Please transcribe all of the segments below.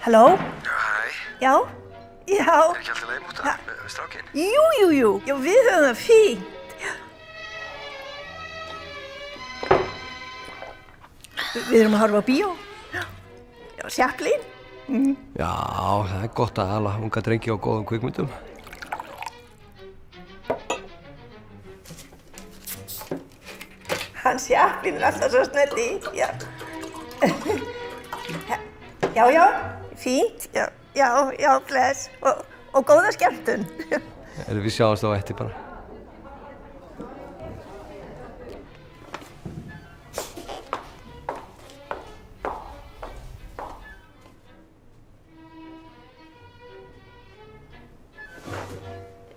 Halló? Hæ? Já? Já? Ekki alltaf leið múta við strákinn? Jú. Já, við höfum það fínt. Við erum að horfa á bíó. Já, Chaplin. Já, það gott að ala unga drengi á góðum kvikmyndum. Hann Chaplin alltaf svo snöddi. Já. Já, fínt. Já, bless. Og góða skemmtun. Við sjáumst á eftir bara.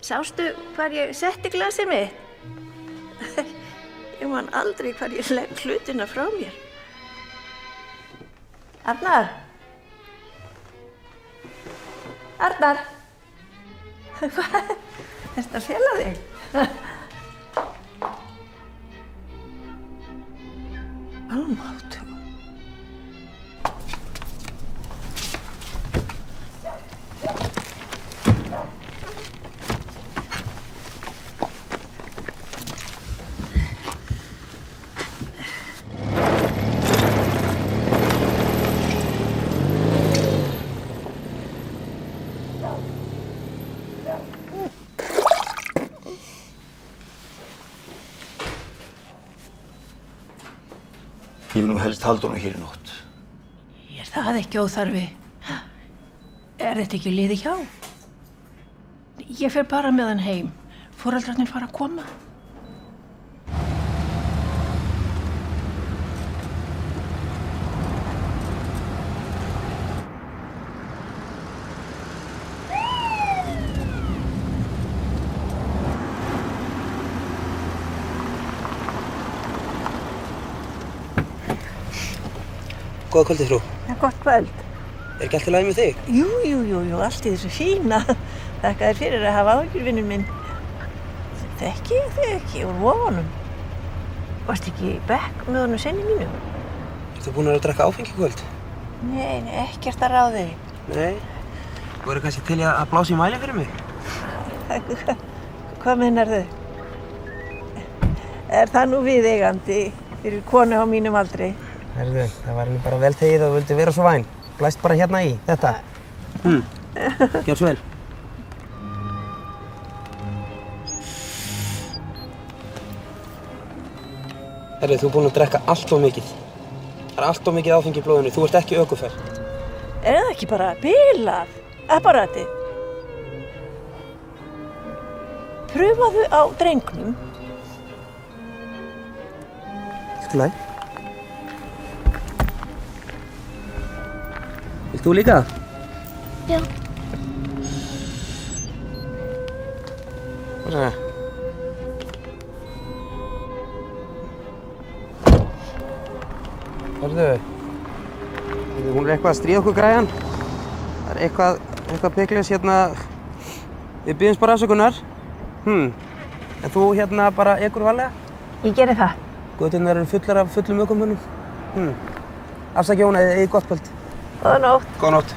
Sástu hvar ég setti glasið mitt? Ég man aldrei hvar ég legg hlutina frá mér. Arnar? Arnar? Hvað? Ertu að fela þig? Almáttugur. Ég vil nú helst halda honum hér í nótt. Er það ekki óþarfi? Er þetta ekki liðið hjá? Ég fer bara með hann heim. Foreldrarnir fara að koma. Góða kvöldið, frú. Ja, gott kvöld. Er ekki allt í lagi með þig? Jú, allt í þessu fína. Þakka þér fyrir að hafa áhyggjur, vinnur minn. Þekki ég þig ekki úr vofunum. Varstu ekki í bekk með honum senni mínum? Ertu búin að drekka áfengi í kvöld? Nei, ekkert að ráði. Nei. Þú eru kannski til að blása í mælinn fyrir mig? Hvað meinar þau? Er það nú viðeigandi fyrir konu á mínum aldri? Herðu, það var nú bara vel þegið og vildi vera svo væn. Blæst bara hérna í, þetta. Gjör svo vel. Herðu, þú er búin að drekka allt of mikið. Það er allt of mikið áfengi í blóðinu. Þú ert ekki ökuferð. Er það ekki bara bilað? Apparatið? Prufaðu á drengnum. Allt í lagi. Vilt þú líka? Já. Hvað sagði? Hörðu, hún er eitthvað að stríða okkur græjan. Það er eitthvað peklis hérna. Við biðjumst bara afsökunar. En þú hérna bara ekur varlega? Ég geri það. Göturnar eru fullar af fullum ökumönnum. Afsakið hún, eigið gott kvöld. Góða nótt. Góða nótt.